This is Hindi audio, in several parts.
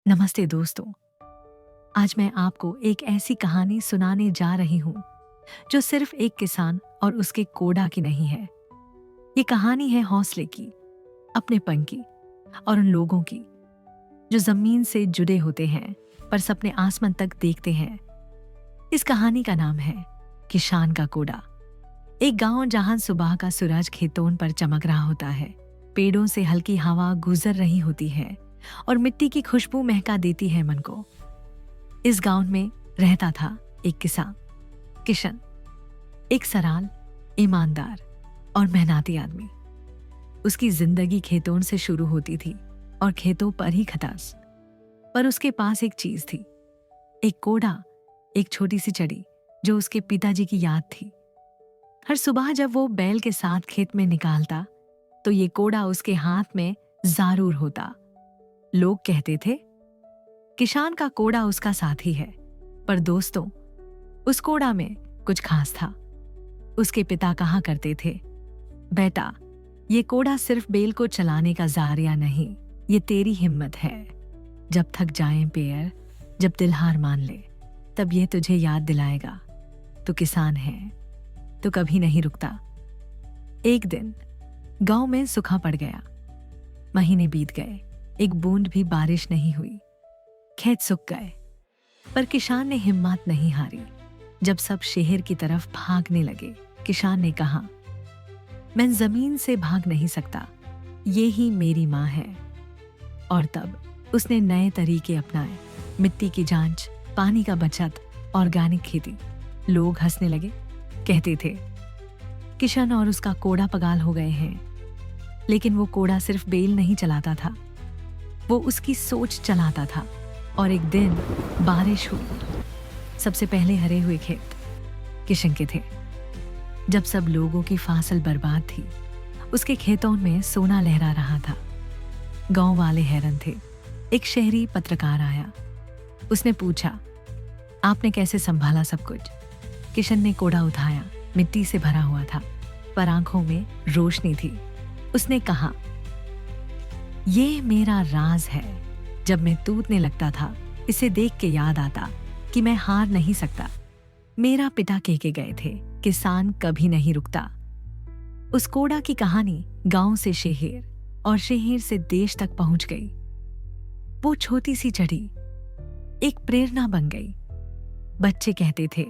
नमस्ते दोस्तों। आज मैं आपको एक ऐसी कहानी सुनाने जा रही हूँ जो सिर्फ एक किसान और उसके कोड़ा की नहीं है। ये कहानी है हौसले की, अपनेपन की और उन लोगों की जो जमीन से जुड़े होते हैं पर सपने आसमान तक देखते हैं। इस कहानी का नाम है किसान का कोड़ा। एक गांव जहां सुबह का सूरज खेतों पर चमक रहा होता है, पेड़ों से हल्की हवा गुजर रही होती है और मिट्टी की खुशबू महका देती है मन को। इस गांव में रहता था एक किसान, किशन, एक सरल, ईमानदार और मेहनती आदमी। उसकी जिंदगी खेतों से शुरू होती थी और खेतों पर ही खत्म। पर उसके पास एक चीज थी, एक कोड़ा, एक छोटी सी चड़ी जो उसके पिताजी की याद थी। हर सुबह जब वो बैल के साथ खेत में निकालता तो ये कोड़ा उसके हाथ में जरूर होता। लोग कहते थे किसान का कोड़ा उसका साथी है, पर दोस्तों उस कोड़ा में कुछ खास था। उसके पिता कहा करते थे, बेटा ये कोड़ा सिर्फ बैल को चलाने का जारिया नहीं, ये तेरी हिम्मत है। जब थक जाएं पैर, जब दिल हार मान ले, तब ये तुझे याद दिलाएगा तो किसान है तो कभी नहीं रुकता। एक दिन गांव में सूखा पड़ गया। महीने बीत गए, एक बूंद भी बारिश नहीं हुई। खेत सूख गए, पर किसान ने हिम्मत नहीं हारी। जब सब शहर की तरफ भागने लगे, किसान ने कहा, मैं जमीन से भाग नहीं सकता, ये ही मेरी माँ है। और तब उसने नए तरीके अपनाए, मिट्टी की जांच, पानी का बचत, ऑर्गेनिक खेती। लोग हंसने लगे, कहते थे किशन और उसका कोड़ा पगाल हो गए हैं। लेकिन वो कोड़ा सिर्फ बैल नहीं चलाता था, वो उसकी सोच चलाता था। और एक दिन बारिश हुई। सबसे पहले हरे हुए खेत किशन के थे। जब सब लोगों की फसल बर्बाद थी, उसके खेतों में सोना लहरा रहा था। गांव वाले हैरान थे। एक शहरी पत्रकार आया। उसने पूछा, आपने कैसे संभाला सब कुछ? किशन ने कोड़ा उठाया, मिट्टी से भरा हुआ था, पर आंखों में रोशनी थी। उसने कहा, ये मेरा राज है। जब मैं टूटने लगता था, इसे देख के याद आता कि मैं हार नहीं सकता। मेरा पिता कह के गए थे, किसान कभी नहीं रुकता। उस कोड़ा की कहानी गांव से शहर और शहर से देश तक पहुंच गई। वो छोटी सी चढ़ी एक प्रेरणा बन गई। बच्चे कहते थे,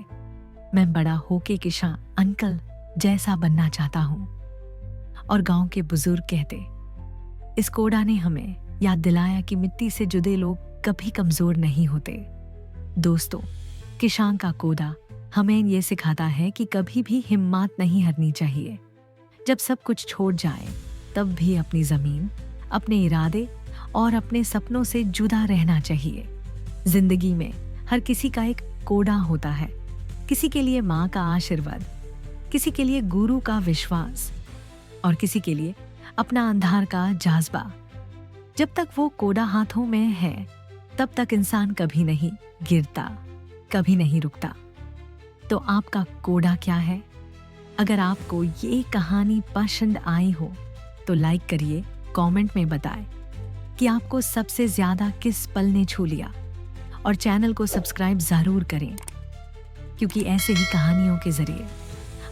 मैं बड़ा होके किसान अंकल जैसा बनना चाहता हूं। और गांव के बुजुर्ग कहते, इस कोड़ा ने हमें याद दिलाया कि मिट्टी से जुड़े लोग कभी कमजोर नहीं होते। दोस्तों, किसान का कोड़ा हमें ये सिखाता है कि कभी भी हिम्मत नहीं हारनी चाहिए। जब सब कुछ छोड़ जाए, तब भी अपनी जमीन, अपने इरादे और अपने सपनों से जुदा रहना चाहिए। जिंदगी में हर किसी का एक कोड़ा होता है। किसी के लिए माँ का आशीर्वाद, किसी के लिए गुरु का विश्वास और किसी के लिए अपना अंधार का जज्बा। जब तक वो कोड़ा हाथों में है, तब तक इंसान कभी नहीं गिरता, कभी नहीं रुकता। तो आपका कोड़ा क्या है? अगर आपको ये कहानी पसंद आई हो तो लाइक करिए, कमेंट में बताएं कि आपको सबसे ज्यादा किस पल ने छू लिया। और चैनल को सब्सक्राइब जरूर करें, क्योंकि ऐसे ही कहानियों के जरिए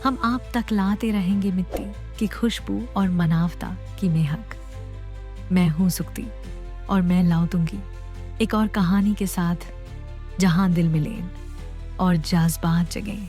हम आप तक लाते रहेंगे मिट्टी की खुशबू और मानवता की महक। मैं हूं सुक्ति और मैं लौटूंगी एक और कहानी के साथ, जहां दिल मिले और जज्बात जगें।